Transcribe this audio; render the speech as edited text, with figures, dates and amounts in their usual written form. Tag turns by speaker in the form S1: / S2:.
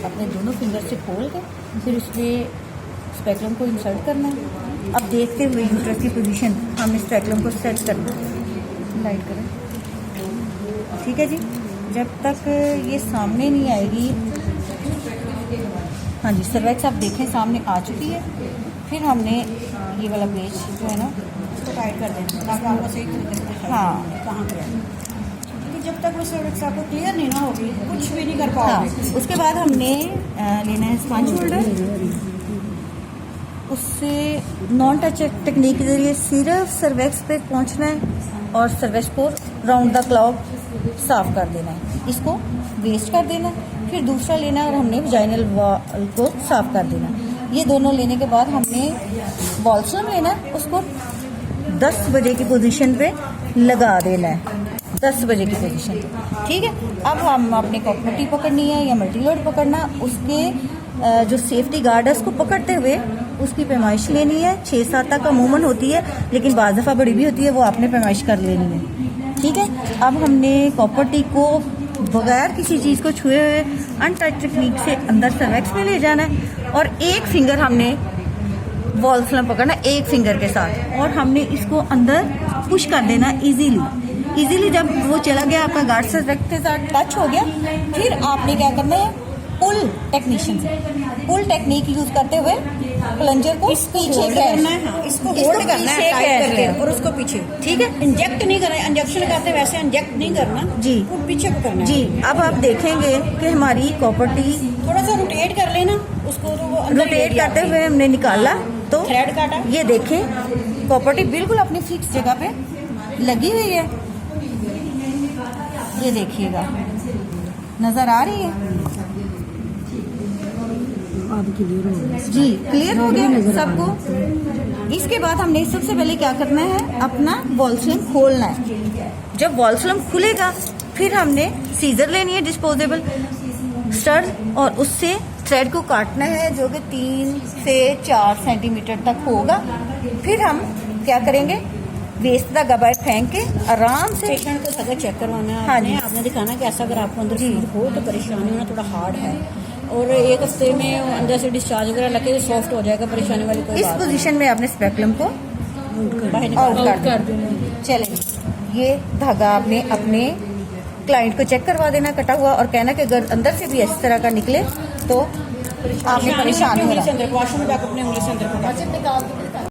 S1: अपने दोनों फिंगर से खोल के फिर उसमें स्पेकुलम को इंसर्ट करना है। अब देखते हुए यूट्रस की पोजीशन हमने स्पेकुलम को सेट करना है। लाइट करें, ठीक है जी। जब तक ये सामने नहीं आएगी, हाँ जी, सर्वेक्स आप देखें सामने आ चुकी है। फिर हमने ये वाला पेज जो है ना
S2: इसको टाइट कर देना ताकि आपको सही तरीके से दिखाई
S1: हाँ।
S2: दे कहाँ पे है, क्योंकि जब तक वो सर्विक्स आपको क्लियर नहीं ना होगी कुछ भी नहीं कर
S1: हाँ,
S2: पाओगे।
S1: उसके बाद हमने लेना है स्पंज होल्डर। उससे नॉन टच टेक्निक के जरिए सिर्फ सर्वेक्स पे पहुंचना है और सर्वेक्स को राउंड द क्लॉक साफ कर देना है। इसको वेस्ट कर देना है। फिर दूसरा लेना है और हमने वजाइनल वॉल को साफ कर देना है। ये दोनों लेने के बाद हमने बॉल्सम लेना है, उसको 10 बजे की पोजीशन पे लगा देना है। 10 बजे की पोजीशन पे, ठीक है। अब हम अपने को पट्टी पकड़नी है या मल्टी लोड पकड़ना, उसके जो सेफ्टी गार्ड है उसको पकड़ते हुए उसकी पैमाइश लेनी है। 6-7 तक अमूमन होती है, लेकिन बाज़ दफ़ा बड़ी भी होती है, वो आपने पैमाइश कर लेनी है, ठीक है। अब हमने कॉपर टी को बगैर किसी चीज़ को छुए हुए अनटच टेक्निक से अंदर सर्वेक्स में ले जाना है और एक फिंगर हमने वॉल स्लम पकड़ना एक फिंगर के साथ और हमने इसको अंदर पुश कर देना इजीली। जब वो चला गया, आपका गार्ड सर्वेक्स के साथ टच हो गया, फिर आपने क्या करना है, पुल टेक्निक यूज करते हुए प्लंजर को पीछे
S2: करना है। हाँ, इसको होल्ड करना है टाइट करके और उसको पीछे,
S1: ठीक है।
S2: इंजेक्ट नहीं करना, इंजेक्शन करते वैसे इंजेक्ट नहीं करना
S1: जी,
S2: वो पीछे को करना है
S1: जी। अब आप देखेंगे कि हमारी कॉपर टी
S2: थोड़ा सा रोटेट कर लेना उसको, तो वो अंदर
S1: रोटेट करते हुए हमने निकाला तो
S2: थ्रेड काटा।
S1: ये देखें कॉपर टी बिल्कुल अपनी फिक्स जगह पे लगी हुई है। ये देखिएगा, नजर आ रही है जी, क्लियर हो गया सबको। इसके बाद हमने सबसे पहले क्या करना है, अपना वॉल स्लम खोलना है। जब वॉल स्लम खुलेगा फिर हमने सीजर लेनी है डिस्पोजेबल स्टड और उससे थ्रेड को काटना है जो कि 3 से 4 सेंटीमीटर तक होगा। फिर हम क्या करेंगे, वेस्ट का गबार फेंक के आराम से
S2: पेशेंट को अगर चेक करवाना है
S1: हाँ जी।
S2: आपने दिखाना कि ऐसा अगर आपको अंदर फील हो तो परेशानी होना थोड़ा हार्ड है और 1 हफ्ते में अंदर से डिस्चार्ज वगैरह लगे सॉफ्ट हो जाएगा, परेशानी वाली कोई
S1: इस
S2: बात
S1: पोजीशन में आपने स्पेकुलम को आउट कर देना। चलें, ये धागा आपने अपने क्लाइंट को चेक करवा देना कटा हुआ और कहना कि अगर अंदर से भी इस तरह का निकले तो आपने परेशान हो रहा है।
S2: वॉशरूम में जाकर अपने उंगली से अंदर